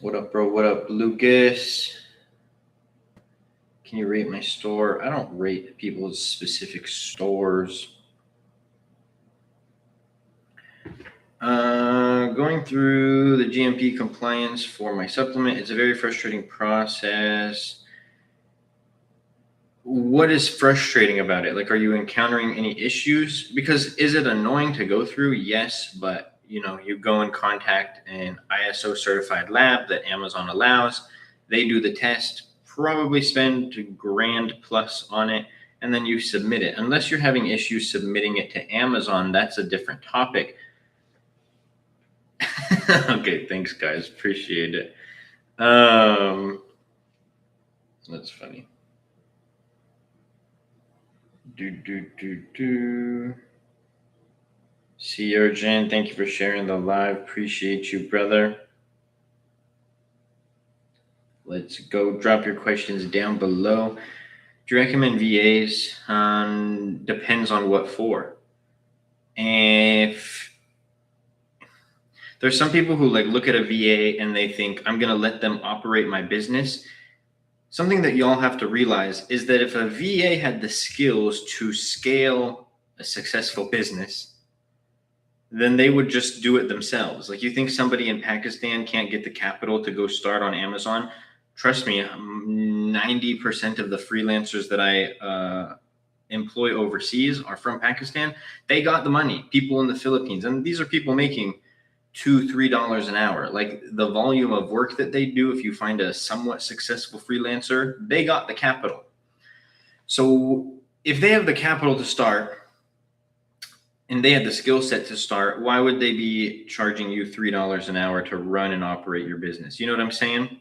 What up, bro? What up, Lucas? Can you rate my store? I don't rate people's specific stores. Going through the GMP compliance for my supplement, it's a very frustrating process. What is frustrating about it? Like, are you encountering any issues? Because is it annoying to go through? Yes, but you go and contact an ISO certified lab that Amazon allows. They do the test, probably spend $1,000 plus on it, and then you submit it. Unless you're having issues submitting it to Amazon, that's a different topic. Okay, thanks guys, appreciate it. That's funny. See Jen, thank you for sharing the live. Appreciate you, brother. Let's go. Drop your questions down below. Do you recommend VAs? Depends on what for. If there's some people who look at a VA and they think, I'm going to let them operate my business. Something that y'all have to realize is that if a VA had the skills to scale a successful business, then they would just do it themselves. Like, you think somebody in Pakistan can't get the capital to go start on Amazon? Trust me, 90% of the freelancers that I employ overseas are from Pakistan. They got the money. People in the Philippines, and these are people making $2-3 an hour. Like, the volume of work that they do, if you find a somewhat successful freelancer, they got the capital. So if they have the capital to start and they have the skill set to start, why would they be charging you $3 an hour to run and operate your business? You know what I'm saying?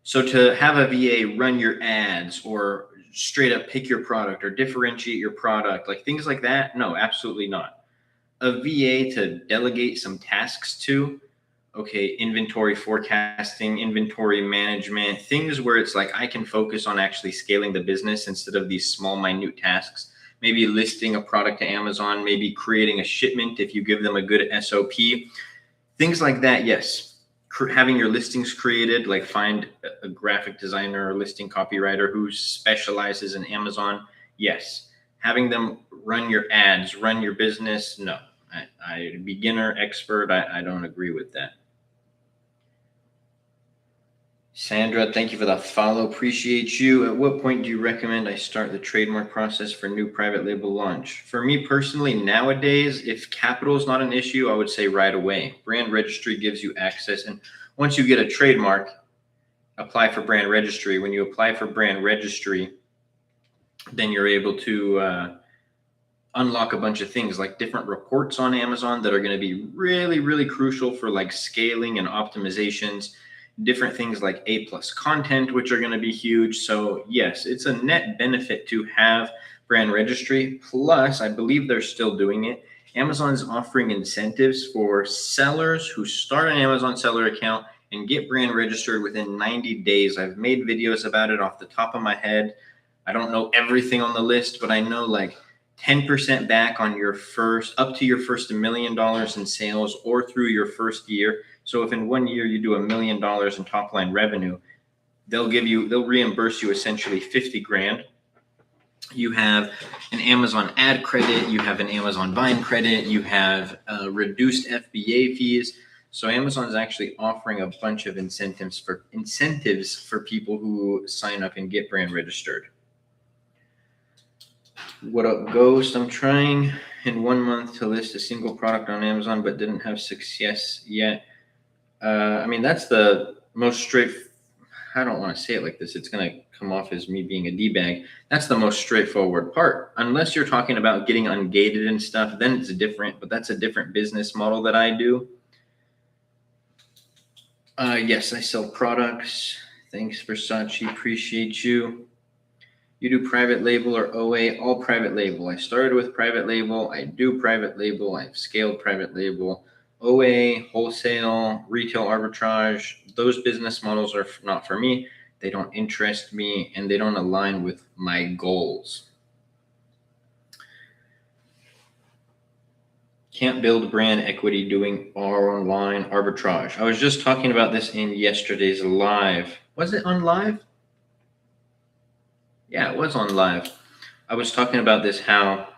So to have a VA run your ads or straight up pick your product or differentiate your product, like things like that, no, absolutely not. A VA to delegate some tasks to, okay, inventory forecasting, inventory management, things where it's like I can focus on actually scaling the business instead of these small, minute tasks. Maybe listing a product to Amazon, maybe creating a shipment if you give them a good SOP. Things like that, yes. Having your listings created, like find a graphic designer or listing copywriter who specializes in Amazon, yes. Having them run your ads, run your business, no. I beginner, expert, I don't agree with that. Sandra, thank you for the follow. Appreciate you. At what point do you recommend I start the trademark process for new private label launch? For me personally, nowadays, if capital is not an issue, I would say right away. Brand registry gives you access. And once you get a trademark, apply for brand registry. When you apply for brand registry, then you're able to unlock a bunch of things like different reports on Amazon that are going to be really, really crucial for like scaling and optimizations, different things like A+ content, which are going to be huge. So yes, it's a net benefit to have brand registry. Plus, I believe they're still doing it. Amazon's offering incentives for sellers who start an Amazon seller account and get brand registered within 90 days. I've made videos about it off the top of my head. I don't know everything on the list, but I know like 10% back on your first, up to your first $1 million in sales or through your first year. So if in 1 year you do $1 million in top line revenue, they'll reimburse you essentially 50 grand. You have an Amazon ad credit, you have an Amazon Vine credit, you have reduced FBA fees. So Amazon is actually offering a bunch of incentives for people who sign up and get brand registered. What up, Ghost? I'm trying in 1 month to list a single product on Amazon, but didn't have success yet. I mean, that's the most I don't want to say it like this. It's going to come off as me being a D-bag. That's the most straightforward part. Unless you're talking about getting ungated and stuff, then it's different, but that's a different business model that I do. Yes, I sell products. Thanks, Versace. Appreciate you. You do private label or OA? All private label. I started with private label. I do private label. I've scaled private label. OA, wholesale, retail arbitrage, those business models are not for me. They don't interest me and they don't align with my goals. Can't build brand equity doing online arbitrage. I was just talking about this in yesterday's live. Was it on live? Yeah, it was on live. I was talking about this, how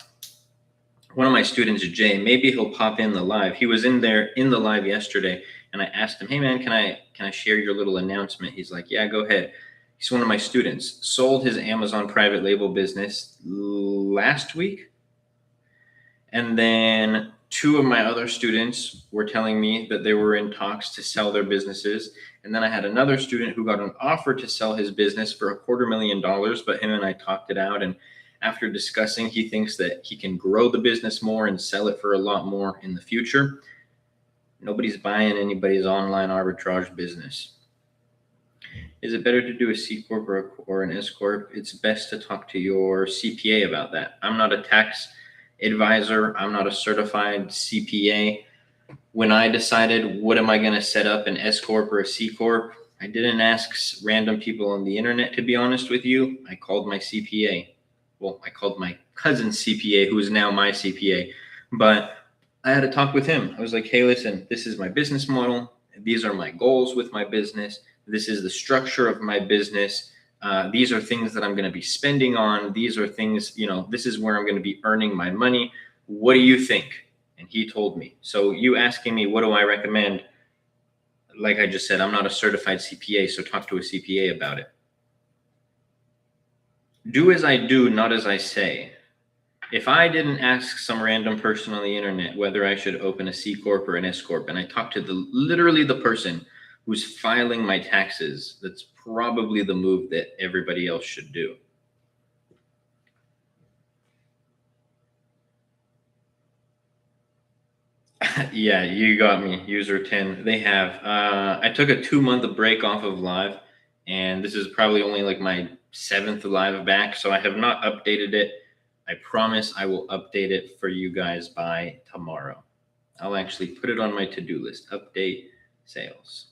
one of my students, Jay, maybe he'll pop in the live. He was in the live yesterday, and I asked him, "Hey man, can I share your little announcement?" He's like, "Yeah, go ahead." He's one of my students. Sold his Amazon private label business last week. And then two of my other students were telling me that they were in talks to sell their businesses. And then I had another student who got an offer to sell his business for $250,000, but him and I talked it out. And after discussing, he thinks that he can grow the business more and sell it for a lot more in the future. Nobody's buying anybody's online arbitrage business. Is it better to do a C Corp or an S Corp? It's best to talk to your CPA about that. I'm not a tax advisor. I'm not a certified CPA. When I decided what am I going to set up, an S Corp or a C Corp, I didn't ask random people on the internet, to be honest with you. I called my CPA. Well, I called my cousin's CPA, who is now my CPA. But I had a talk with him. I was like, hey, listen, this is my business model. These are my goals with my business. This is the structure of my business. These are things that I'm going to be spending on. These are things, this is where I'm going to be earning my money. What do you think? And he told me. So you asking me, what do I recommend? Like I just said, I'm not a certified CPA, so talk to a CPA about it. Do as I do, not as I say. If I didn't ask some random person on the internet whether I should open a C Corp or an S Corp, and I talked to literally the person who's filing my taxes, that's probably the move that everybody else should do. Yeah, you got me, user 10. They have. I took a 2-month break off of live, and this is probably only like my 7th live back, so I have not updated it. I promise I will update it for you guys by tomorrow. I'll actually put it on my to-do list. Update sales.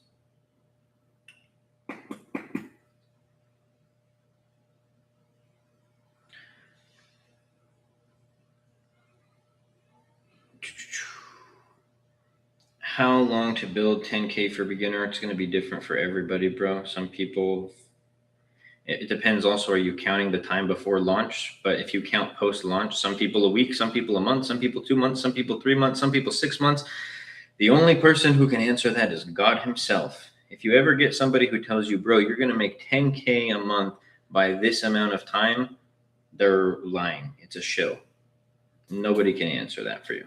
How long to build 10K for beginner? It's going to be different for everybody, bro. Some people, it depends also, are you counting the time before launch? But if you count post launch, some people a week, some people a month, some people 2 months, some people 3 months, some people 6 months. The only person who can answer that is God himself. If you ever get somebody who tells you, bro, you're going to make 10K a month by this amount of time, they're lying. It's a show. Nobody can answer that for you.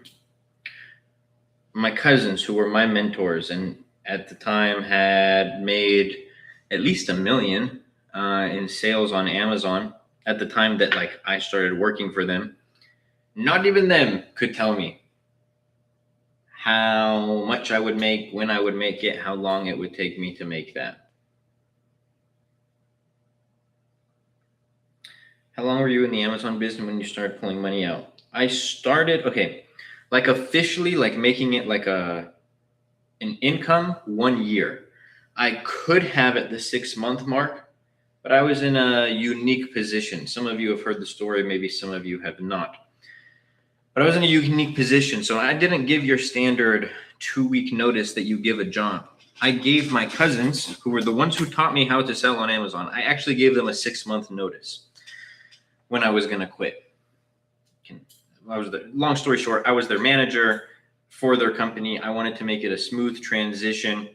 My cousins, who were my mentors and at the time had made at least $1 million in sales on Amazon at the time that I started working for them, not even them could tell me how much I would make, when I would make it, how long it would take me to make that. How long were you in the Amazon business when you started pulling money out? I started, officially, making it an income, 1 year. I could have at the 6-month mark, but I was in a unique position. Some of you have heard the story, maybe some of you have not. But I was in a unique position, so I didn't give your standard 2-week notice that you give a job. I gave my cousins, who were the ones who taught me how to sell on Amazon, I actually gave them a 6-month notice when I was going to quit. Long story short, I was their manager for their company. I wanted to make it a smooth transition.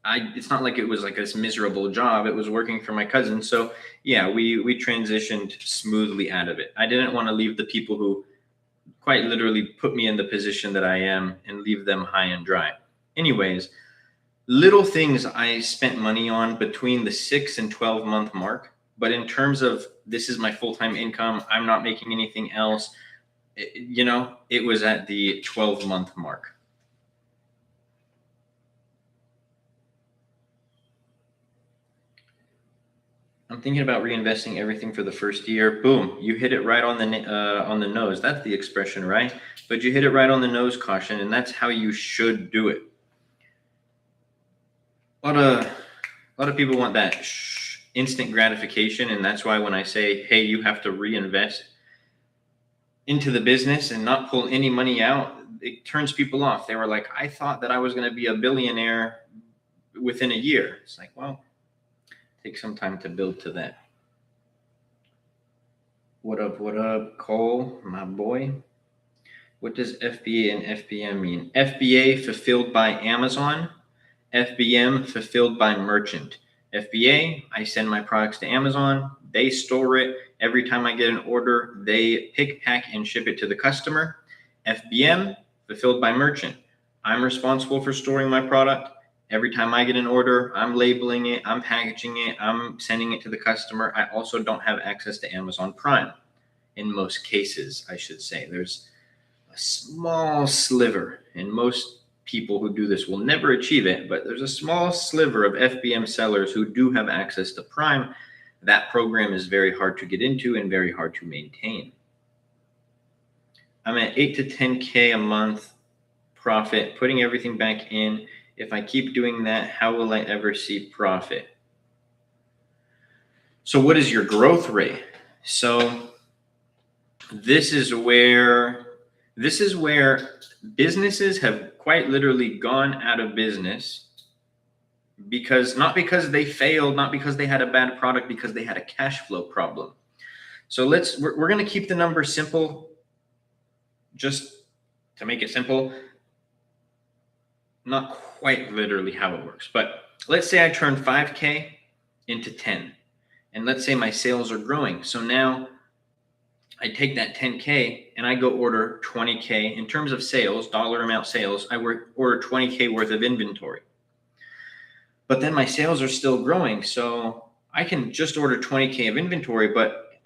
It's not like it was this miserable job. It was working for my cousin. So yeah, we transitioned smoothly out of it. I didn't want to leave the people who quite literally put me in the position that I am and leave them high and dry. Anyways, little things I spent money on between the 6 and 12-month mark. But in terms of this is my full-time income, I'm not making anything else. It was at the 12-month mark. I'm thinking about reinvesting everything for the first year. Boom, you hit it right on the nose. That's the expression, right? But you hit it right on the nose, Caution, and that's how you should do it. A lot of people want that instant gratification, and that's why when I say, hey, you have to reinvest, into the business and not pull any money out, it turns people off. They were like, I thought that I was going to be a billionaire within a year. It's like, well, take some time to build to that. What up, Cole, my boy? What does FBA and FBM mean? FBA, fulfilled by Amazon. FBM, fulfilled by merchant. FBA, I send my products to Amazon. They store it. Every time I get an order, they pick, pack, and ship it to the customer. FBM, fulfilled by merchant. I'm responsible for storing my product. Every time I get an order, I'm labeling it, I'm packaging it, I'm sending it to the customer. I also don't have access to Amazon Prime. In most cases, I should say. There's a small sliver, and most people who do this will never achieve it, but there's a small sliver of FBM sellers who do have access to Prime. That program is very hard to get into and very hard to maintain. I'm at 8 to 10K a month profit, putting everything back in. If I keep doing that, how will I ever see profit? So what is your growth rate? So this is where businesses have quite literally gone out of business not because they failed, not because they had a bad product, because they had a cash flow problem. So we're going to keep the numbers simple, just to make it simple. Not quite literally how it works, but let's say I turn 5K into 10, and let's say my sales are growing. So now I take that 10K and I go order 20K in terms of sales, dollar amount sales. I order 20K worth of inventory, but then my sales are still growing. So I can just order 20K of inventory, but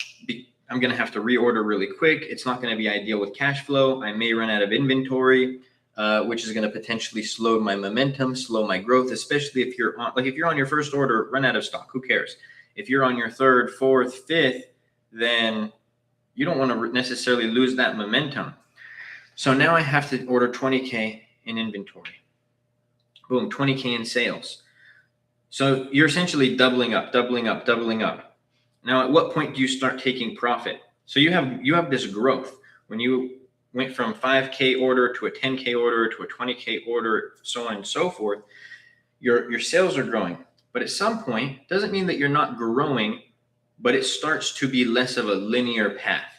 I'm going to have to reorder really quick. It's not going to be ideal with cash flow. I may run out of inventory, which is going to potentially slow my momentum, slow my growth, especially if you're on your first order, run out of stock. Who cares? If you're on your third, fourth, fifth, then you don't want to necessarily lose that momentum. So now I have to order 20K in inventory. Boom, 20K in sales. So you're essentially doubling up. Now, at what point do you start taking profit? So you have this growth. When you went from 5K order to a 10K order to a 20K order, so on and so forth, your sales are growing. But at some point, doesn't mean that you're not growing, but it starts to be less of a linear path.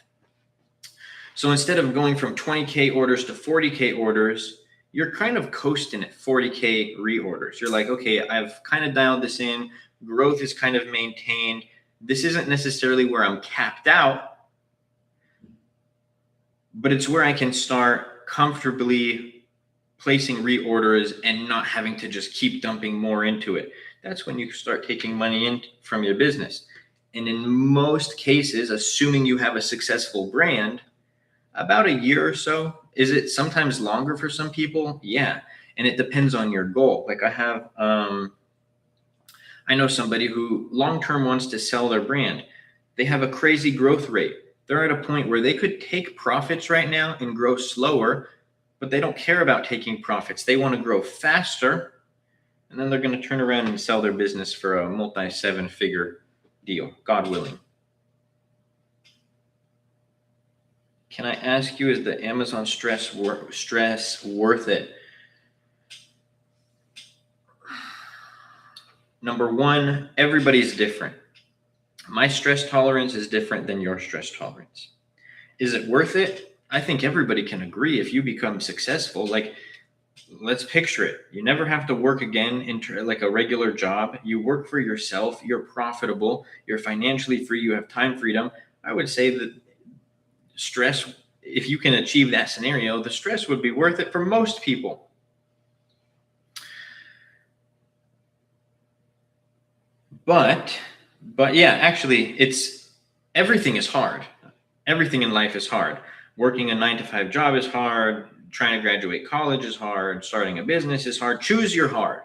So instead of going from 20K orders to 40K orders, you're kind of coasting at 40K reorders. You're like, okay, I've kind of dialed this in. Growth is kind of maintained. This isn't necessarily where I'm capped out, but it's where I can start comfortably placing reorders and not having to just keep dumping more into it. That's when you start taking money in from your business. And in most cases, assuming you have a successful brand, about a year or so. Is it sometimes longer for some people? Yeah. And it depends on your goal. Like I know somebody who long-term wants to sell their brand. They have a crazy growth rate. They're at a point where they could take profits right now and grow slower, but they don't care about taking profits. They want to grow faster, and then they're going to turn around and sell their business for a multi-7-figure deal, God willing. Can I ask you, is the Amazon stress worth it? Number one, everybody's different. My stress tolerance is different than your stress tolerance. Is it worth it? I think everybody can agree if you become successful. Like, let's picture it. You never have to work again into like a regular job. You work for yourself. You're profitable. You're financially free. You have time freedom. I would say that stress, if you can achieve that scenario, the stress would be worth it for most people. But yeah, actually, everything is hard. Everything in life is hard. Working a 9-to-5 job is hard. Trying to graduate college is hard. Starting a business is hard. Choose your hard.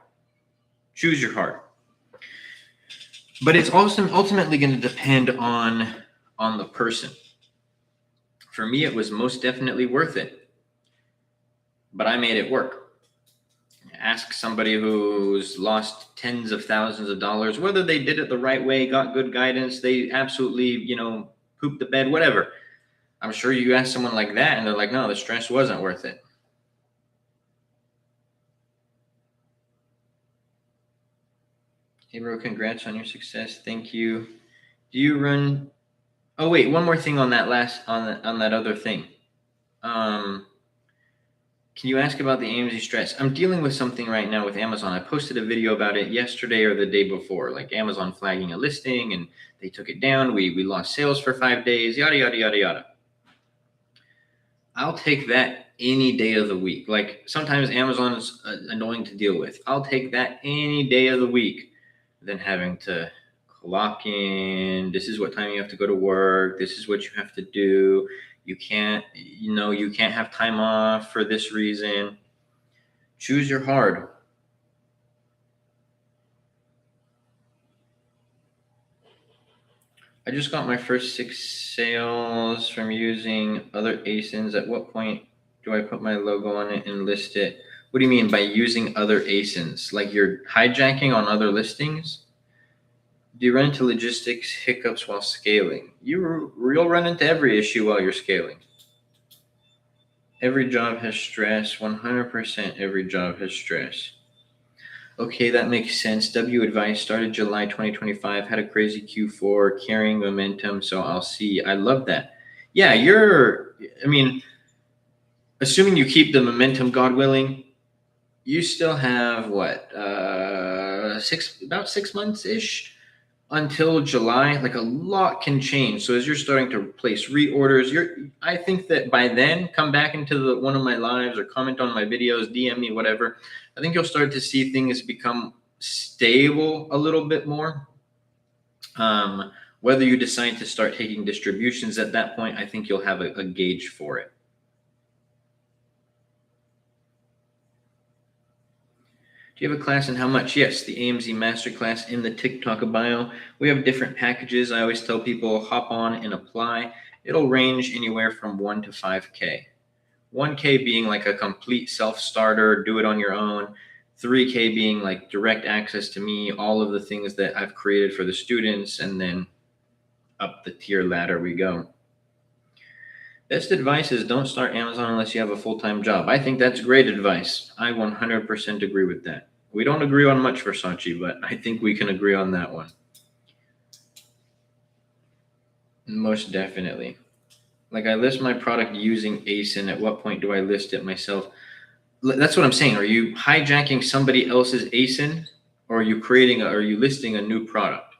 Choose your hard. But it's also ultimately going to depend on the person. For me, it was most definitely worth it. But I made it work. Ask somebody who's lost tens of thousands of dollars, whether they did it the right way, got good guidance, they absolutely, pooped the bed, whatever. I'm sure you ask someone like that and they're like, no, the stress wasn't worth it. Hey bro, congrats on your success. Thank you. Do you run? Oh wait, one more thing on that on that other thing. Can you ask about the AMZ stress? I'm dealing with something right now with Amazon. I posted a video about it yesterday or the day before, like Amazon flagging a listing and they took it down. We lost sales for 5 days, yada, yada, yada, yada. I'll take that any day of the week. Like sometimes Amazon is annoying to deal with. I'll take that any day of the week than having to clock in. This is what time you have to go to work. This is what you have to do. You can't have time off for this reason. Choose your hard. I just got my first 6 sales from using other ASINs. At what point do I put my logo on it and list it? What do you mean by using other ASINs? Like you're hijacking on other listings? Do you run into logistics hiccups while scaling? You'll run into every issue while you're scaling. Every job has stress. 100% every job has stress. Okay, that makes sense. W advice started July 2025, had a crazy Q4, carrying momentum. So I'll see. I love that. Yeah, assuming you keep the momentum, God willing, you still have what, about 6 months ish until July. Like a lot can change. So as you're starting to place reorders, I think that by then, come back into one of my lives or comment on my videos, DM me, whatever. I think you'll start to see things become stable a little bit more. Whether you decide to start taking distributions at that point, I think you'll have a gauge for it. Do you have a class and how much? Yes, the AMZ Masterclass in the TikTok bio. We have different packages. I always tell people hop on and apply. It'll range anywhere from 1 to 5K. 1K being like a complete self-starter, do it on your own. 3K being like direct access to me, all of the things that I've created for the students, and then up the tier ladder we go. Best advice is don't start Amazon unless you have a full-time job. I think that's great advice. I 100% agree with that. We don't agree on much, Versace, but I think we can agree on that one. Most definitely. Like I list my product using ASIN. At what point do I list it myself? That's what I'm saying. Are you hijacking somebody else's ASIN, or are you listing a new product?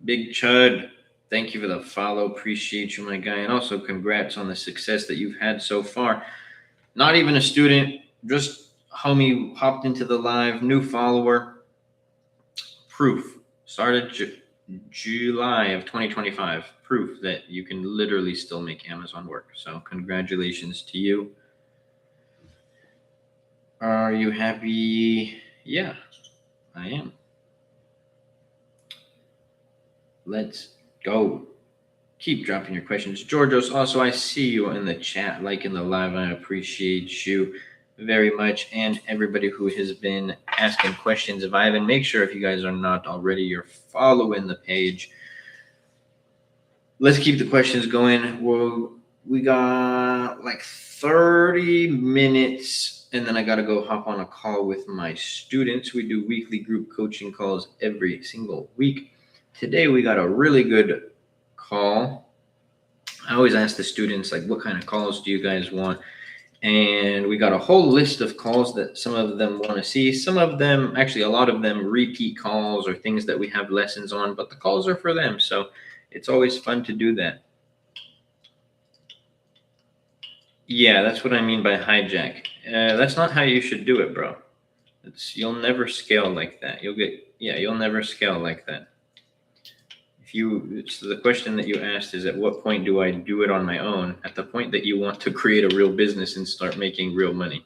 Big Chud, thank you for the follow. Appreciate you, my guy. And also congrats on the success that you've had so far. Not even a student, just homie hopped into the live, new follower. Proof. Started July of 2025. Proof that you can literally still make Amazon work. So congratulations to you. Are you happy? Yeah, I am. Let's go. Keep dropping your questions. Georgios, also, I see you in the chat, like in the live. I appreciate you very much. And everybody who has been asking questions of Ivan, make sure if you guys are not already, you're following the page. Let's keep the questions going. We got like 30 minutes, and then I got to go hop on a call with my students. We do weekly group coaching calls every single week. Today, we got a really good call. I always ask the students, like, what kind of calls do you guys want? And we got a whole list of calls that some of them want to see. Some of them, actually, a lot of them repeat calls or things that we have lessons on, but the calls are for them. So it's always fun to do that. Yeah, that's what I mean by hijack. That's not how you should do it, bro. You'll never scale like that. You'll never scale like that. It's the question that you asked is at what point do I do it on my own? At the point that you want to create a real business and start making real money.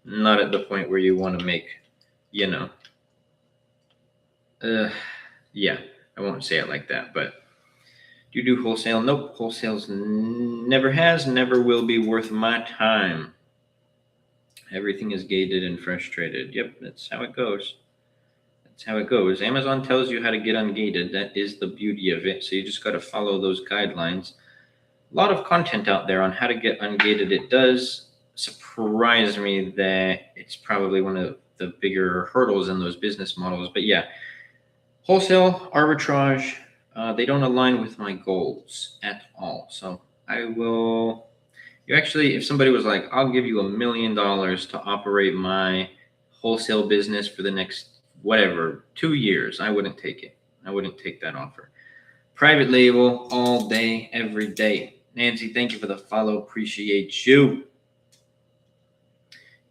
Not at the point where you want to make, yeah, I won't say it like that, but do you do wholesale? Nope. Wholesale's never has, never will be worth my time. Everything is gated and frustrated. Yep, that's how it goes. That's how it goes. Amazon tells you how to get ungated. That is the beauty of it. So you just got to follow those guidelines. a lot of content out there on how to get ungated. It does surprise me that it's probably one of the bigger hurdles in those business models. But yeah, wholesale, arbitrage, they don't align with my goals at all. So I will, you actually, if somebody was like, I'll give you $1 million to operate my wholesale business for the next, whatever, 2 years, I wouldn't take it. I wouldn't take that offer. Private label all day, every day. Nancy, thank you for the follow. Appreciate you.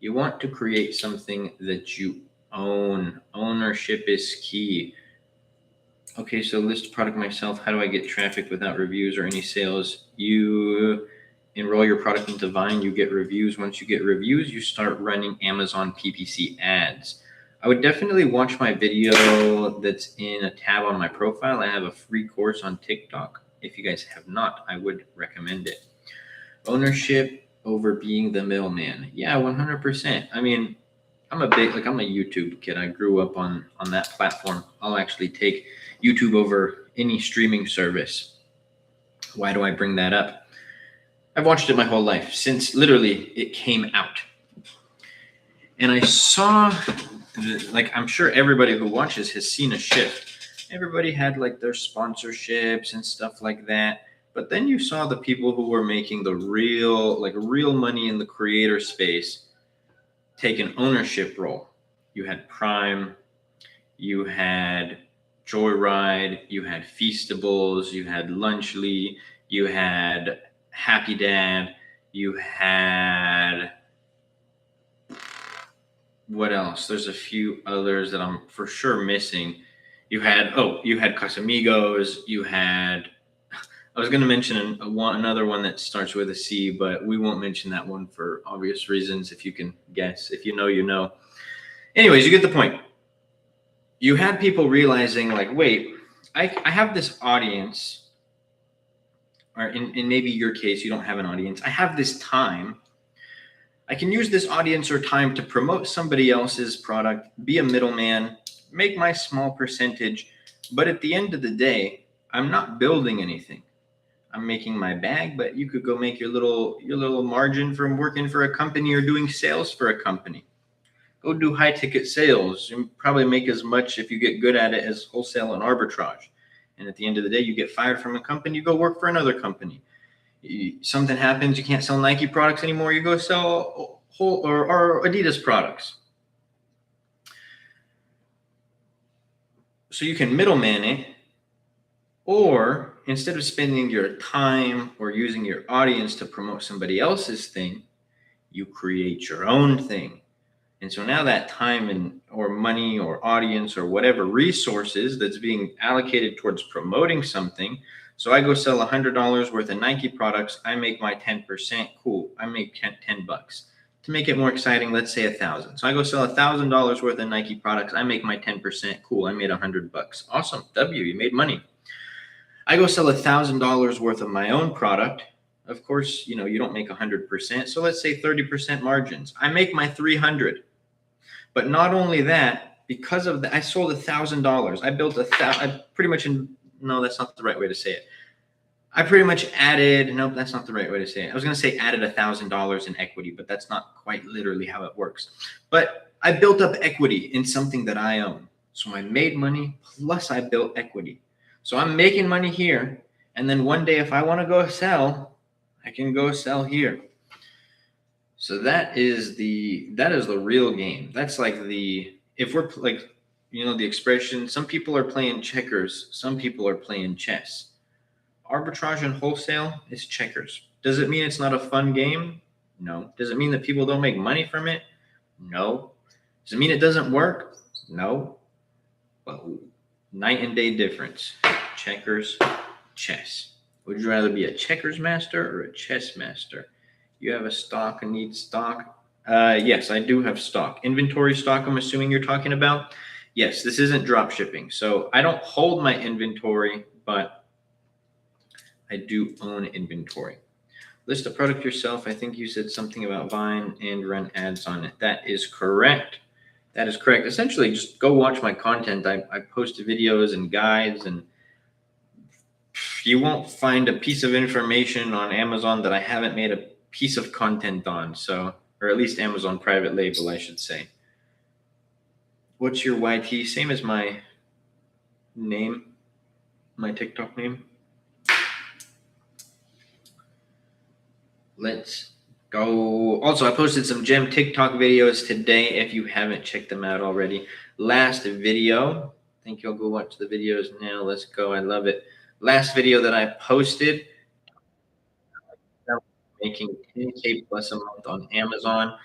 You want to create something that you own. Ownership is key. Okay, so list product myself. How do I get traffic without reviews or any sales? You enroll your product into Vine, you get reviews. Once you get reviews, you start running Amazon PPC ads. I would definitely watch my video that's in a tab on my profile. I have a free course on TikTok. If you guys have not, I would recommend it. Ownership over being the middleman. Yeah, 100%. I mean, I'm a YouTube kid. I grew up on that platform. I'll actually take YouTube over any streaming service. Why do I bring that up? I've watched it my whole life since literally it came out. And I saw, I'm sure everybody who watches has seen a shift. Everybody had like their sponsorships and stuff like that. But then you saw the people who were making the real money in the creator space take an ownership role. You had Prime, you had Joyride, you had Feastables, you had Lunchly, you had Happy Dad, you had, what else? There's a few others that I'm for sure missing. You had Casamigos, you had, I was going to mention another one that starts with a C, but we won't mention that one for obvious reasons. If you can guess, if you know, you know. Anyways, you get the point. You had people realizing like, wait, I have this audience, or in maybe your case, you don't have an audience. I have this time. I can use this audience or time to promote somebody else's product, be a middleman, make my small percentage. But at the end of the day, I'm not building anything. I'm making my bag, but you could go make your little margin from working for a company or doing sales for a company. Go do high ticket sales. You probably make as much if you get good at it as wholesale and arbitrage. And at the end of the day, you get fired from a company, you go work for another company. Something happens, you can't sell Nike products anymore, you go sell or Adidas products. So you can middleman it, or instead of spending your time or using your audience to promote somebody else's thing, you create your own thing. And so now that time or money or audience or whatever resources that's being allocated towards promoting something. So I go sell $100 worth of Nike products. I make my 10%. Cool. I make 10 bucks. To make it more exciting, let's say 1,000. So I go sell $1,000 worth of Nike products. I make my 10%. Cool. I made 100 bucks. Awesome. W, you made money. I go sell $1,000 worth of my own product. Of course, you don't make 100%. So let's say 30% margins. I make my 300. But not only that, because of that, I sold $1,000. I built no, that's not the right way to say it. I pretty much added, nope, that's not the right way to say it. I was going to say added $1,000 in equity, but that's not quite literally how it works. But I built up equity in something that I own. So I made money, plus I built equity. So I'm making money here. And then one day, if I want to go sell, I can go sell here. So that is the real game. That's like if we're like, the expression, some people are playing checkers, some people are playing chess. Arbitrage and wholesale is checkers. Does it mean it's not a fun game? No. Does it mean that people don't make money from it? No. Does it mean it doesn't work? No. But night and day difference. Checkers, chess. Would you rather be a checkers master or a chess master? You have a stock and need stock? Yes, I do have stock. Inventory stock, I'm assuming you're talking about? Yes, this isn't drop shipping. So I don't hold my inventory, but I do own inventory. List a product yourself. I think you said something about Vine and run ads on it. That is correct. That is correct. Essentially, just go watch my content. I post videos and guides, and You won't find a piece of information on Amazon that I haven't made a piece of content on. So, or at least Amazon private label, I should say. What's your YT? Same as my name, my TikTok name. Let's go. Also, I posted some gem TikTok videos today if you haven't checked them out already. Last video, I think you'll go watch the videos now. Let's go. I love it. Last video that I posted, making 10K plus a month on Amazon.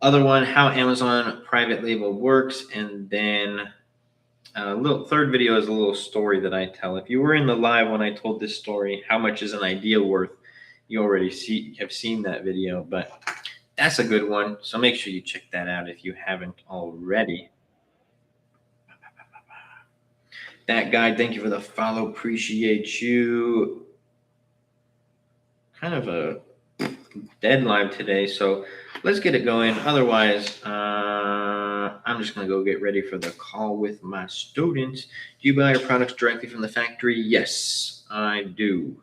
Other one, how Amazon private label works. And then a little third video is a little story that I tell. If you were in the live when I told this story, how much is an idea worth? You already have seen that video, but that's a good one. So make sure you check that out if you haven't already. That guy, thank you for the follow. Appreciate you. Kind of a deadline today, so let's get it going. Otherwise, I'm just going to go get ready for the call with my students. Do you buy your products directly from the factory? Yes, I do.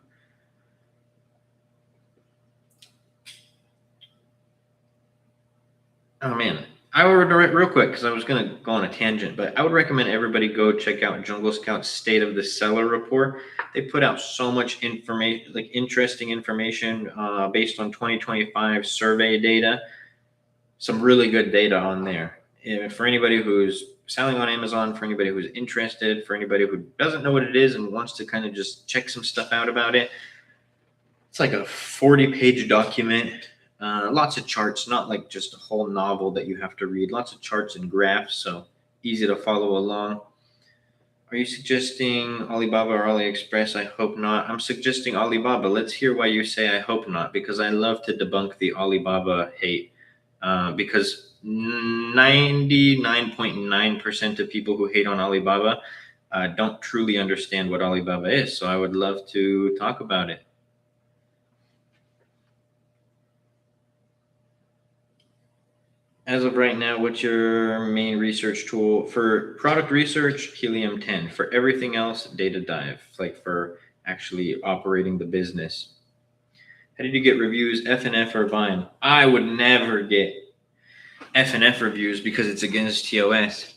Oh man, I would real quick because I was going to go on a tangent, but I would recommend everybody go check out Jungle Scout's State of the Seller report. They put out so much information, like interesting information based on 2025 survey data. Some really good data on there. And for anybody who's selling on Amazon, for anybody who's interested, for anybody who doesn't know what it is and wants to kind of just check some stuff out about it. It's like a 40-page document. Lots of charts, not like just a whole novel that you have to read. Lots of charts and graphs, so easy to follow along. Are you suggesting Alibaba or AliExpress? I hope not. I'm suggesting Alibaba. Let's hear why you say I hope not, because I love to debunk the Alibaba hate. Because 99.9% of people who hate on Alibaba don't truly understand what Alibaba is. So I would love to talk about it. As of right now, what's your main research tool? For product research, Helium 10. For everything else, Data Dive, like for actually operating the business. How did you get reviews, FNF or Vine? I would never get FNF reviews because it's against TOS.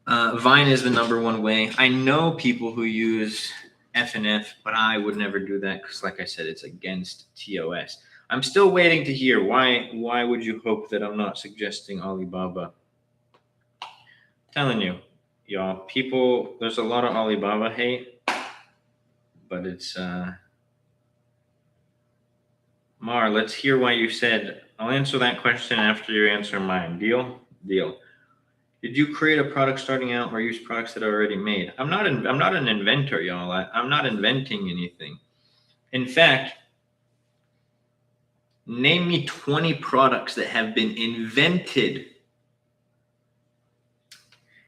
Vine is the number one way. I know people who use FNF, but I would never do that because, like I said, it's against TOS. I'm still waiting to hear why would you hope that I'm not suggesting Alibaba? I'm telling you, y'all, people, there's a lot of Alibaba hate, but it's Mar, let's hear why you said. I'll answer that question after you answer mine. Deal? Deal. Did you create a product starting out or use products that are already made? I'm not an inventor, y'all. I'm not inventing anything. In fact, name me 20 products that have been invented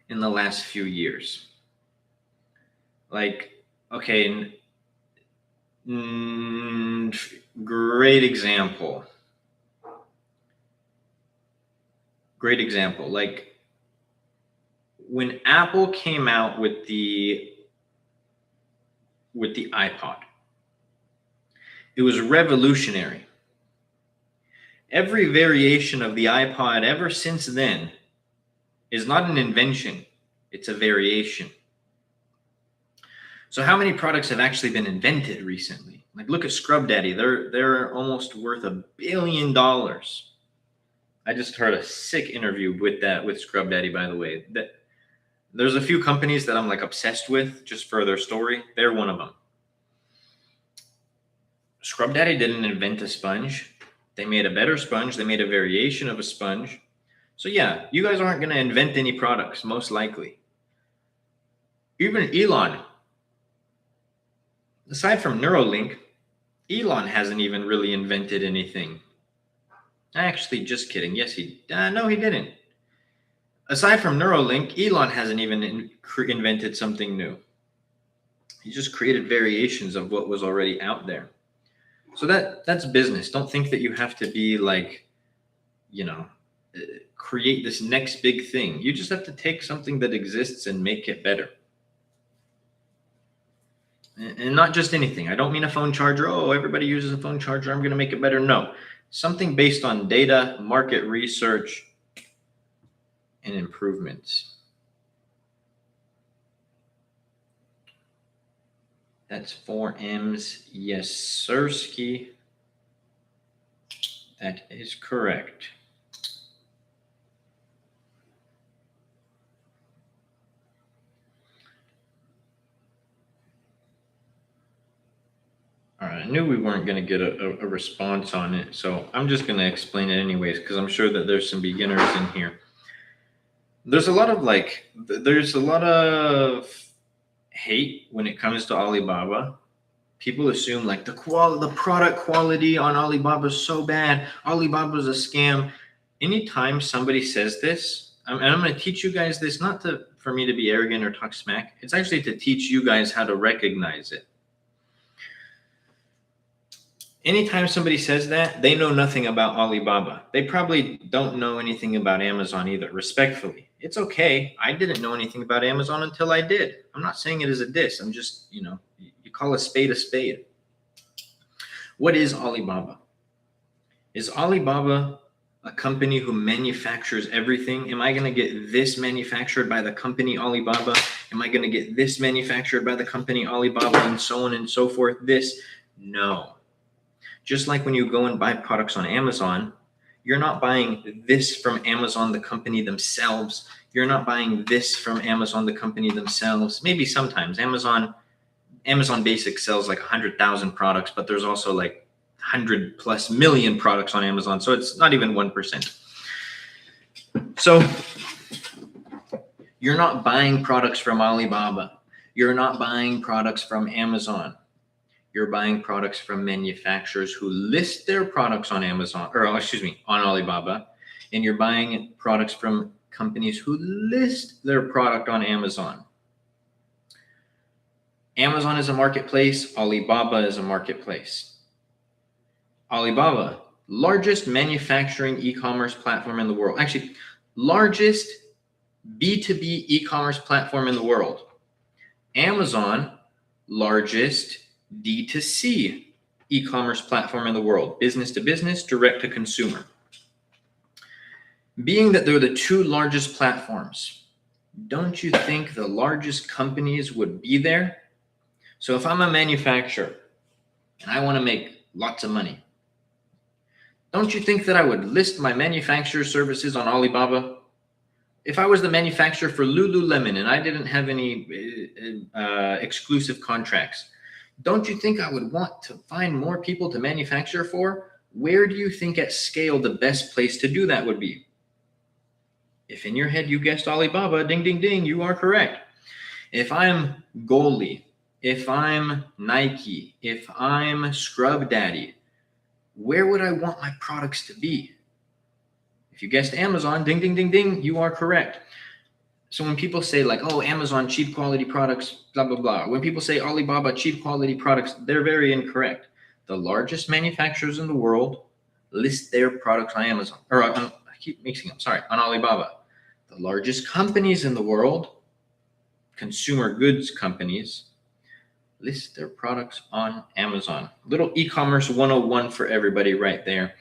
in the last few years. Like, okay, great example. Great example. Like when Apple came out with the iPod, it was revolutionary. Every variation of the iPod ever since then is not an invention, it's a variation. So how many products have actually been invented recently? Like look at Scrub Daddy, they're almost worth $1 billion. I just heard a sick interview with Scrub Daddy, by the way. There's a few companies that I'm like obsessed with just for their story. They're one of them. Scrub Daddy didn't invent a sponge. They made a better sponge. They made a variation of a sponge. So yeah, you guys aren't going to invent any products, most likely. Even Elon, aside from Neuralink, Elon hasn't even really invented anything. Actually, just kidding. Yes, no, he didn't. Aside from Neuralink, Elon hasn't even invented something new. He just created variations of what was already out there. So that's business. Don't think that you have to be like, create this next big thing. You just have to take something that exists and make it better. And not just anything. I don't mean a phone charger. Oh, everybody uses a phone charger, I'm going to make it better. No, something based on data, market research, and improvements. That's 4 M's. Yes, sirski. That is correct. All right, I knew we weren't going to get a response on it, so I'm just going to explain it anyways, because I'm sure that there's some beginners in here. There's a lot of hate when it comes to Alibaba. People assume like the product quality on Alibaba is so bad. Alibaba's a scam. Anytime somebody says this, and I'm going to teach you guys this, not for me to be arrogant or talk smack. It's actually to teach you guys how to recognize it. Anytime somebody says that, they know nothing about Alibaba. They probably don't know anything about Amazon either, respectfully. It's okay. I didn't know anything about Amazon until I did. I'm not saying it as a diss. I'm just, you call a spade a spade. What is Alibaba? Is Alibaba a company who manufactures everything? Am I going to get this manufactured by the company Alibaba? Am I going to get this manufactured by the company Alibaba, and so on and so forth? No. Just like when you go and buy products on Amazon, you're not buying this from Amazon, the company themselves. You're not buying this from Amazon, the company themselves. Maybe sometimes Amazon Basics sells like 100,000 products, but there's also like 100+ million products on Amazon. So it's not even 1%. So you're not buying products from Alibaba. You're not buying products from Amazon. You're buying products from manufacturers who list their products on Amazon, on Alibaba, and you're buying products from companies who list their product on Amazon. Amazon is a marketplace. Alibaba is a marketplace. Alibaba, largest manufacturing e-commerce platform in the world. Actually, largest B2B e-commerce platform in the world. Amazon, largest D2C e-commerce platform in the world, business to business, direct to consumer. Being that they're the two largest platforms, don't you think the largest companies would be there? So if I'm a manufacturer and I want to make lots of money, don't you think that I would list my manufacturer services on Alibaba? If I was the manufacturer for Lululemon and I didn't have any exclusive contracts, don't you think I would want to find more people to manufacture for? Where do you think at scale the best place to do that would be? If in your head you guessed Alibaba, ding, ding, ding, you are correct. If I'm Goalie, if I'm Nike, if I'm Scrub Daddy, where would I want my products to be? If you guessed Amazon, ding, ding, ding, ding, you are correct. So when people say like, oh, Amazon, cheap quality products, blah, blah, blah. When people say Alibaba, cheap quality products, they're very incorrect. The largest manufacturers in the world list their products on Amazon, I keep mixing them, on Alibaba. The largest companies in the world, consumer goods companies, list their products on Amazon. Little e-commerce 101 for everybody right there.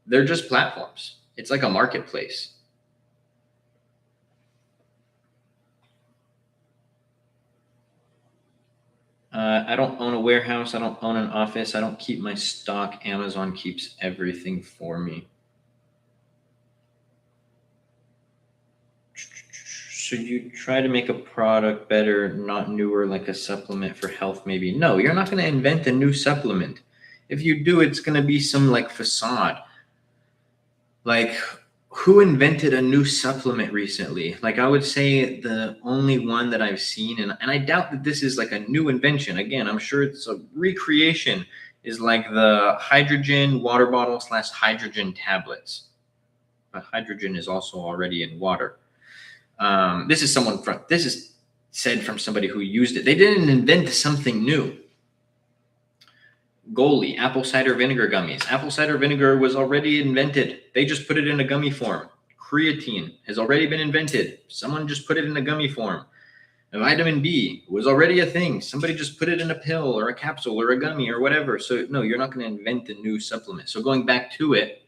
They're just platforms. It's like a marketplace. I don't own a warehouse. I don't own an office. I don't keep my stock. Amazon keeps everything for me. So you try to make a product better, not newer, like a supplement for health, maybe. No, you're not going to invent a new supplement. If you do, it's going to be some like facade. Like, who invented a new supplement recently? Like, I would say the only one that I've seen, and I doubt that this is like a new invention. Again, I'm sure it's a recreation, is like the hydrogen water bottle / hydrogen tablets. But hydrogen is also already in water. This is said from somebody who used it. They didn't invent something new. Goalie, apple cider vinegar gummies. Apple cider vinegar was already invented. They just put it in a gummy form. Creatine has already been invented. Someone just put it in a gummy form. Vitamin B was already a thing. Somebody just put it in a pill or a capsule or a gummy or whatever. So no, you're not going to invent a new supplement. So going back to it,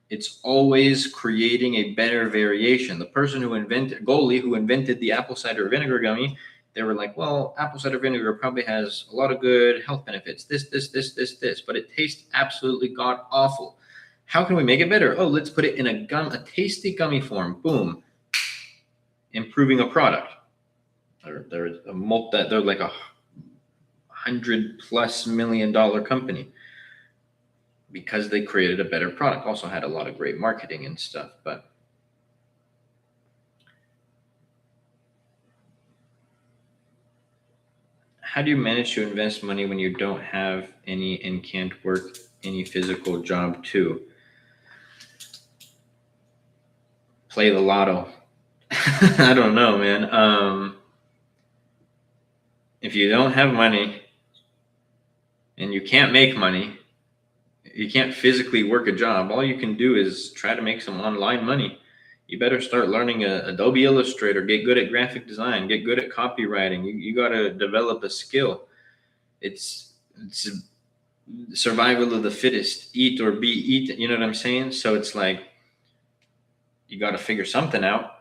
it's always creating a better variation. The person who invented Goalie, who invented the apple cider vinegar gummy, they were like, well, apple cider vinegar probably has a lot of good health benefits. This, but it tastes absolutely god awful. How can we make it better? Oh, let's put it in a tasty gummy form. Boom. Improving a product. They're like a $100+ million company because they created a better product. Also had a lot of great marketing and stuff. But how do you manage to invest money when you don't have any and can't work any physical job too? Play the lotto. I don't know, man. If you don't have money and you can't make money, you can't physically work a job, all you can do is try to make some online money. You better start learning Adobe Illustrator, get good at graphic design, get good at copywriting. You got to develop a skill. It's survival of the fittest, eat or be eaten. You know what I'm saying? So it's like, you got to figure something out.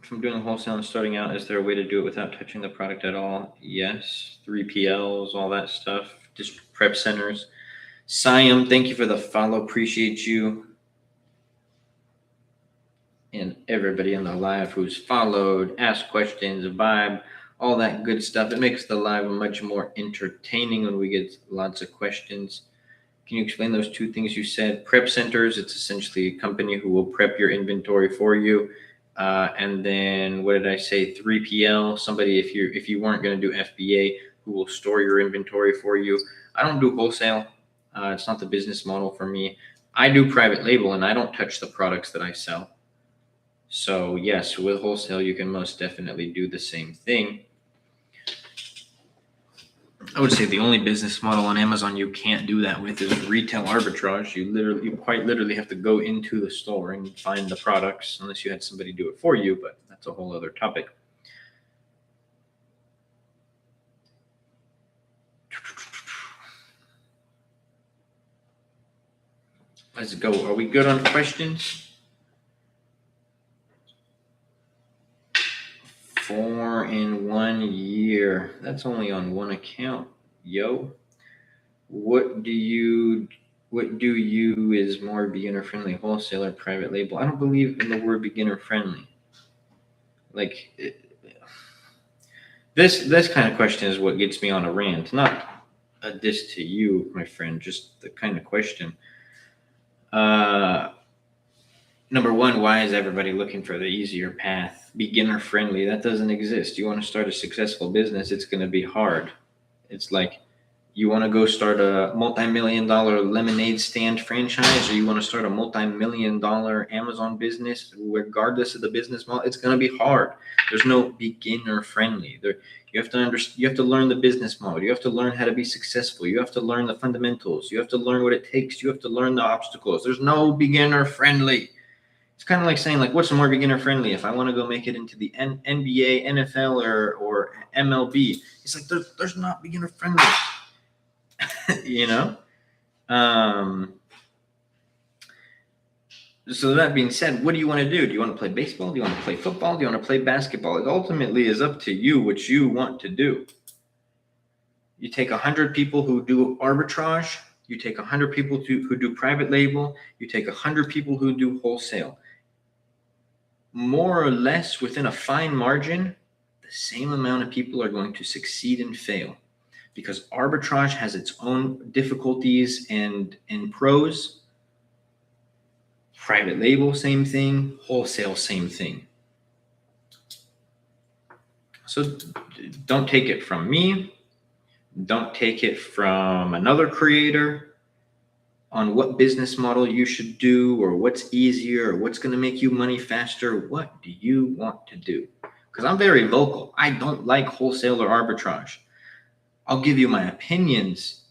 If I'm doing wholesale and starting out, is there a way to do it without touching the product at all? Yes. 3PLs, all that stuff. Just prep centers. Siam, thank you for the follow. Appreciate you. And everybody in the live who's followed, asked questions, vibe, all that good stuff. It makes the live much more entertaining when we get lots of questions. Can you explain those two things you said? Prep centers, it's essentially a company who will prep your inventory for you. And then what did I say? 3PL, somebody if you weren't going to do FBA, who will store your inventory for you. I don't do wholesale. It's not the business model for me. I do private label and I don't touch the products that I sell. So yes, with wholesale, you can most definitely do the same thing. I would say the only business model on Amazon you can't do that with is retail arbitrage. You quite literally have to go into the store and find the products, unless you had somebody do it for you, but that's a whole other topic. Let's go. Are we good on questions? 4 in 1 year. That's only on one account, yo. What do you is more beginner friendly, wholesale or private label? I don't believe in the word beginner friendly. Like this kind of question is what gets me on a rant, not a diss to you, my friend, just the kind of question. Number one, why is everybody looking for the easier path? Beginner friendly, that doesn't exist. You want to start a successful business, it's going to be hard. It's like, you want to go start a multi-million-dollar lemonade stand franchise, or you want to start a multi-million-dollar Amazon business, regardless of the business model, it's going to be hard. There's no beginner friendly. You have to learn the business model. You have to learn how to be successful. You have to learn the fundamentals. You have to learn what it takes. You have to learn the obstacles. There's no beginner friendly. It's kind of like saying, like, what's more beginner friendly? If I want to go make it into the NBA, NFL, or MLB, it's like there's not beginner friendly. You know? So that being said, what do you want to do? Do you want to play baseball? Do you want to play football? Do you want to play basketball? It ultimately is up to you what you want to do. You take 100 people who do arbitrage. You take 100 people who do private label. You take 100 people who do wholesale. More or less within a fine margin, the same amount of people are going to succeed and fail. Because arbitrage has its own difficulties and pros. Private label, same thing. Wholesale, same thing. So don't take it from me. Don't take it from another creator on what business model you should do, or what's easier, or what's going to make you money faster. What do you want to do? Because I'm very vocal. I don't like wholesale or arbitrage. I'll give you my opinions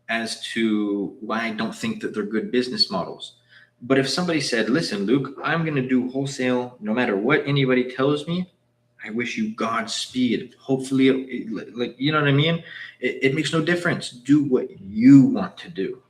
as to why I don't think that they're good business models. But if somebody said, listen, Luke, I'm going to do wholesale no matter what anybody tells me, I wish you Godspeed. Hopefully, like, you know what I mean? It makes no difference. Do what you want to do.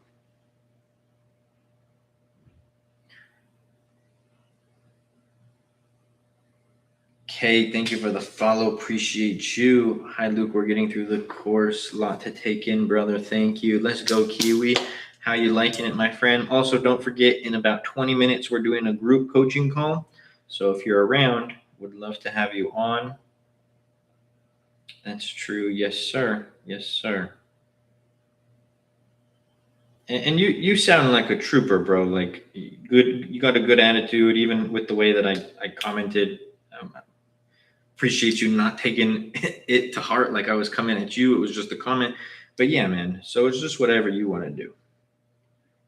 Okay, thank you for the follow. Appreciate you. Hi, Luke. We're getting through the course. A lot to take in, brother. Thank you. Let's go, Kiwi. How you liking it, my friend? Also, don't forget, in about 20 minutes, we're doing a group coaching call. So if you're around, would love to have you on. That's true. Yes, sir. Yes, sir. And you sound like a trooper, bro. Like, good. You got a good attitude, even with the way that I commented. Appreciate you not taking it to heart like I was coming at you. It was just a comment. But yeah, man. So it's just whatever you want to do.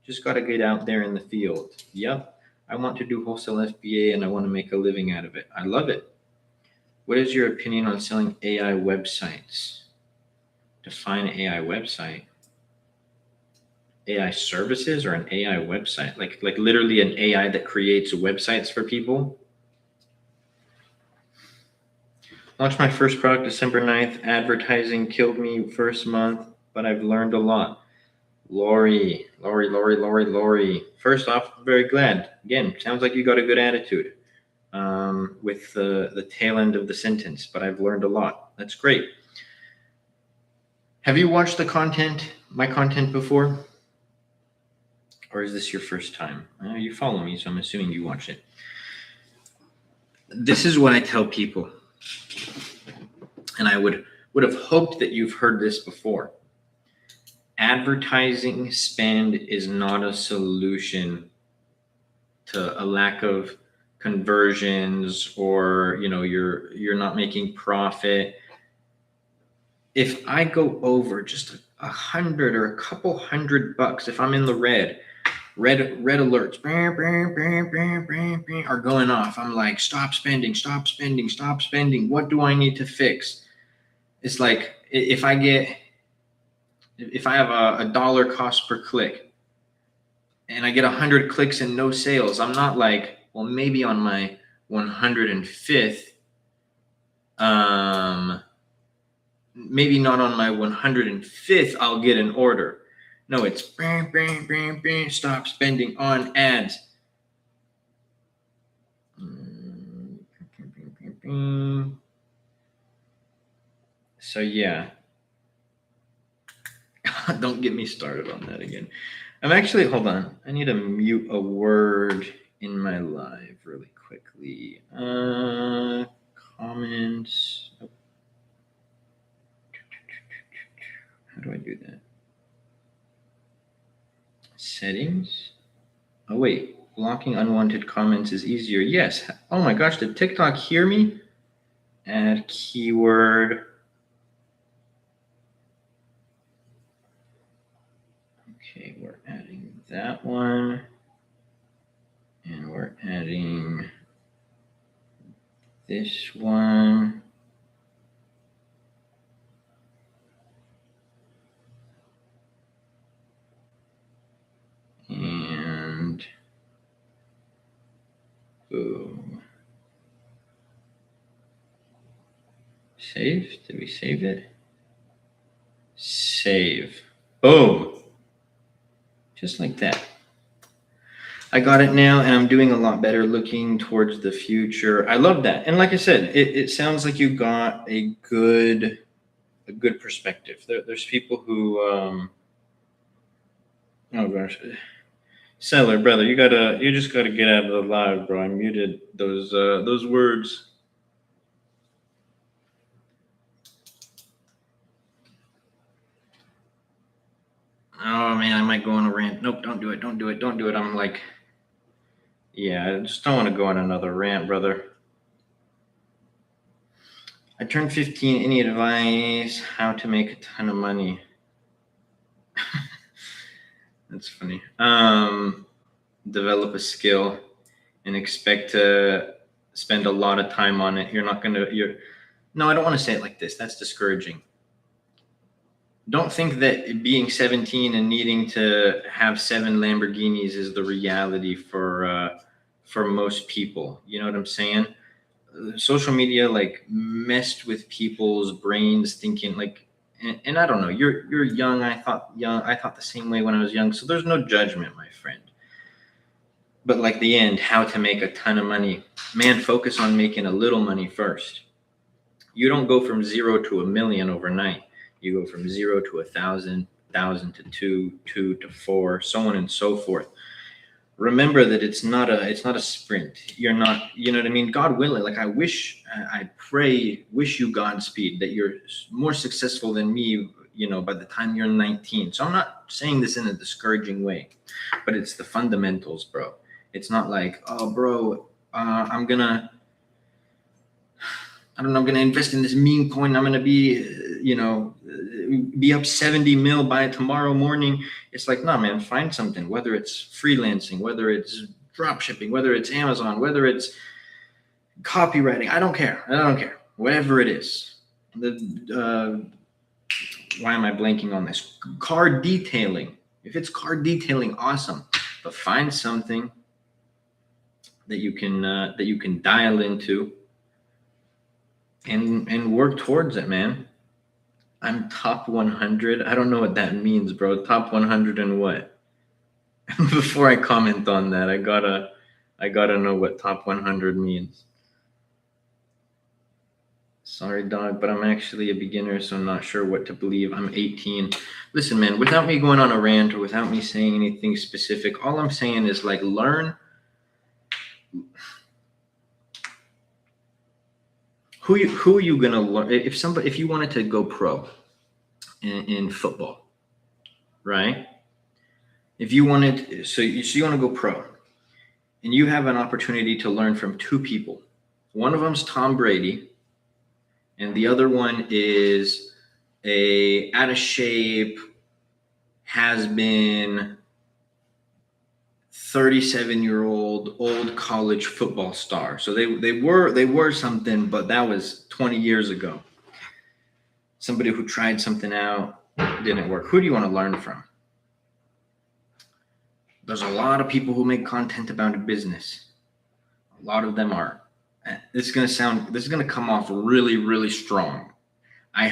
Just got to get out there in the field. Yep. I want to do wholesale FBA and I want to make a living out of it. I love it. What is your opinion on selling AI websites? Define AI website. AI services or an AI website? Like literally an AI that creates websites for people? Launched my first product December 9th. Advertising killed me first month, but I've learned a lot. Lori. First off, very glad. Again, sounds like you got a good attitude with the tail end of the sentence, but I've learned a lot. That's great. Have you watched my content before? Or is this your first time? You follow me, so I'm assuming you watch it. This is what I tell people. And I would have hoped that you've heard this before. Advertising spend is not a solution to a lack of conversions, or you're not making profit. If I go over just $100 or a couple $100, if I'm in the red alerts are going off, I'm like, stop spending. What do I need to fix? It's like, if I have a dollar cost per click and I get 100 clicks and no sales, I'm not like, well, maybe on my 105th, maybe not on my 105th, I'll get an order. No, it's stop spending on ads. So yeah, don't get me started on that again. Hold on. I need to mute a word in my live really quickly. Comments. How do I do that? Settings. Oh wait, blocking unwanted comments is easier. Yes. Oh my gosh, did TikTok hear me? Add keyword. Okay, we're adding that one. And we're adding this one. And boom. Save? Did we save it? Save. Boom. Just like that. I got it now, and I'm doing a lot better, looking towards the future. I love that. And like I said, it sounds like you got a good perspective. There's people who, oh gosh, Seller, brother, you just gotta get out of the live, bro. I muted those words. Oh man, I might go on a rant. Nope, don't do it. I'm like, yeah, I just don't want to go on another rant, brother. I turned 15. Any advice how to make a ton of money? That's funny. Develop a skill and expect to spend a lot of time on it. No, I don't want to say it like this. That's discouraging. Don't think that being 17 and needing to have 7 Lamborghinis is the reality for most people. You know what I'm saying? Social media like messed with people's brains thinking like, and I don't know. You're young. I thought the same way when I was young. So there's no judgment, my friend. But like the end, how to make a ton of money. Man, focus on making a little money first. You don't go from 0 to a million overnight. You go from 0 to 1,000, 1,000 to 2, 2 to 4, so on and so forth. Remember that it's not a sprint. You're not, you know what I mean? God willing, like I pray, wish you Godspeed, that you're more successful than me, by the time you're 19. So I'm not saying this in a discouraging way, but it's the fundamentals, bro. It's not like, oh, bro, I'm gonna invest in this meme coin. I'm gonna be up 70 mil by tomorrow morning. It's like, no, man, find something, whether it's freelancing, whether it's drop shipping, whether it's Amazon, whether it's copywriting. I don't care. Whatever it is. Why am I blanking on this? Car detailing. If it's car detailing, awesome. But find something that you can dial into and work towards it, man. I'm top 100. I don't know what that means, bro. Top 100 and what? Before I comment on that, I gotta know what top 100 means. Sorry, dog, but I'm actually a beginner, so I'm not sure what to believe. I'm 18. Listen, man, without me going on a rant or without me saying anything specific, all I'm saying is like learn. Who are you gonna learn? If you wanted to go pro in football, right? If you wanted, so you want to go pro, and you have an opportunity to learn from 2 people. One of them's Tom Brady, and the other one is a out of shape, has been 37-year-old old college football star. So they were something, but that was 20 years ago. Somebody who tried something out, didn't work. Who do you want to learn from? There's a lot of people who make content about a business. A lot of them are. This is going to come off really, really strong. I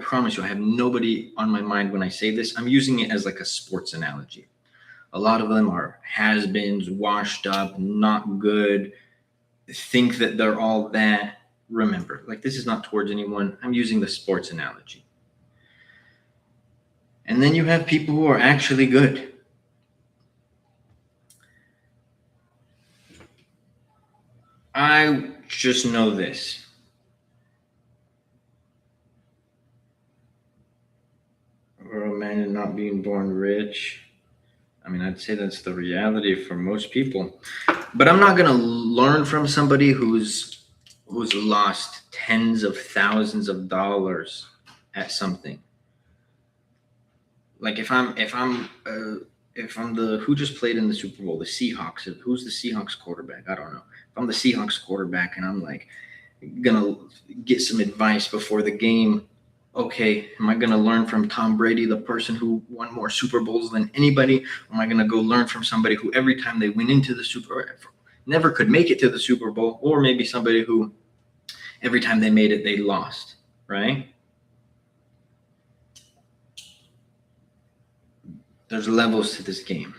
promise you, I have nobody on my mind when I say this. I'm using it as like a sports analogy. A lot of them are has-beens, washed up, not good, think that they're all that. Remember, like, this is not towards anyone. I'm using the sports analogy. And then you have people who are actually good. I just know this. Or a man and not being born rich. I mean, I'd say that's the reality for most people. But I'm not gonna learn from somebody who's lost tens of thousands of dollars at something. Like if I'm the who just played in the Super Bowl, the Seahawks. Who's the Seahawks quarterback? I don't know. If I'm the Seahawks quarterback and I'm like gonna get some advice before the game, okay, am I gonna learn from Tom Brady, the person who won more Super Bowls than anybody? Or am I gonna go learn from somebody who every time they went into the never could make it to the Super Bowl, or maybe somebody who every time they made it they lost, right? There's levels to this game.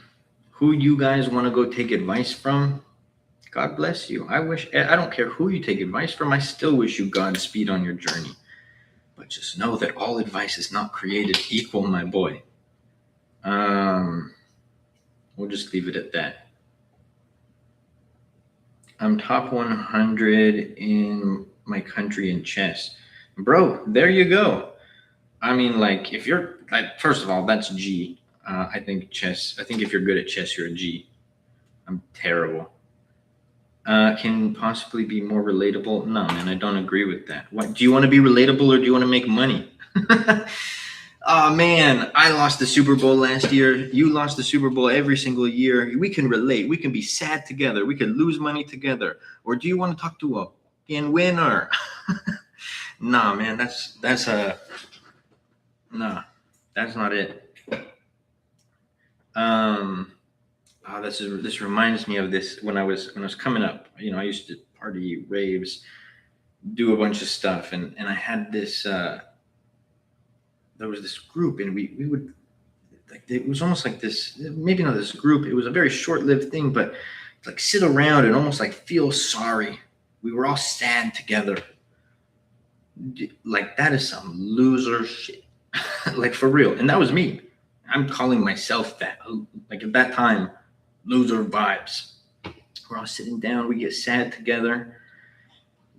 Who you guys want to go take advice from? God bless you. I don't care who you take advice from. I still wish you Godspeed on your journey. But just know that all advice is not created equal, my boy. We'll just leave it at that. I'm top 100 in my country in chess. Bro, there you go. I mean, like, if you're, like, first of all, that's G. I think if you're good at chess, you're a G. I'm terrible. Can possibly be more relatable? No, man, I don't agree with that. What, do you want to be relatable or do you want to make money? Oh, man, I lost the Super Bowl last year. You lost the Super Bowl every single year. We can relate. We can be sad together. We can lose money together. Or do you want to talk to a fucking winner? Nah, man, nah. That's not it. This reminds me of this when I was coming up. I used to party, raves, do a bunch of stuff, and I had this. There was this group, and we would, like, it was almost like this. Maybe not this group. It was a very short-lived thing, but like sit around and almost like feel sorry. We were all sad together. Like that is some loser shit. Like for real, and that was me. I'm calling myself that. Like at that time, loser vibes. We're all sitting down. We get sad together.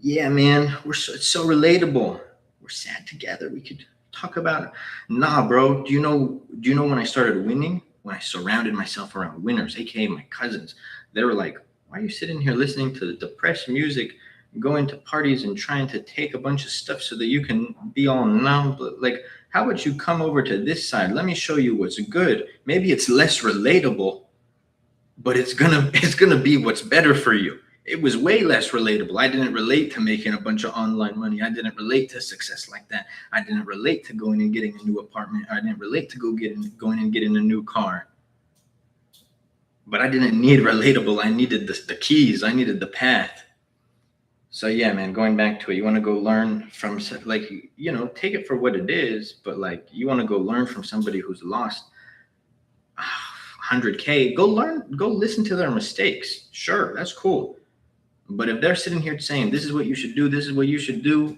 Yeah, man, it's so relatable. We're sad together. We could talk about it. Nah, bro. Do you know when I started winning? When I surrounded myself around winners, aka my cousins. They were like, "Why are you sitting here listening to the depressed music, going to parties and trying to take a bunch of stuff so that you can be all numb? Like, how about you come over to this side? Let me show you what's good. Maybe it's less relatable, but it's gonna be what's better for you." It was way less relatable. I didn't relate to making a bunch of online money. I didn't relate to success like that. I didn't relate to going and getting a new apartment. I didn't relate to going and getting a new car. But I didn't need relatable. I needed the keys. I needed the path. So yeah, man, going back to it, you want to go learn from, like, take it for what it is, but like you want to go learn from somebody who's lost 100K. Go listen to their mistakes. Sure, that's cool. But if they're sitting here saying, this is what you should do, this is what you should do,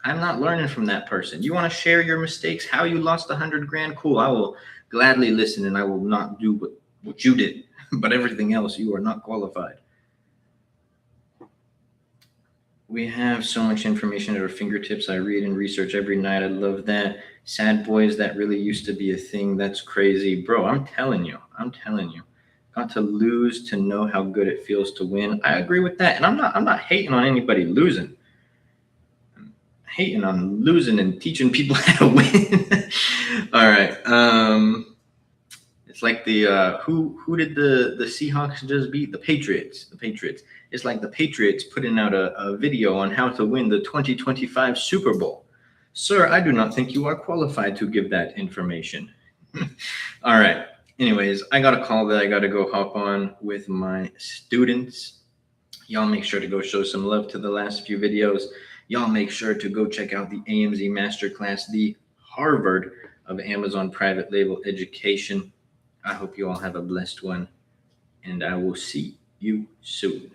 I'm not learning from that person. You want to share your mistakes, how you lost 100 grand? Cool. I will gladly listen, and I will not do what you did. But everything else, you are not qualified. We have so much information at our fingertips. I read and research every night. I love that. Sad boys, that really used to be a thing. That's crazy. Bro, I'm telling you. Got to lose to know how good it feels to win. I agree with that. And I'm not hating on anybody losing. I'm hating on losing and teaching people how to win. All right. It's like the who did the Seahawks just beat? The Patriots. It's like the Patriots putting out a video on how to win the 2025 Super Bowl. Sir, I do not think you are qualified to give that information. All right. Anyways, I got a call that I got to go hop on with my students. Y'all make sure to go show some love to the last few videos. Y'all make sure to go check out the AMZ Masterclass, the Harvard of Amazon private label education. I hope you all have a blessed one, and I will see you soon.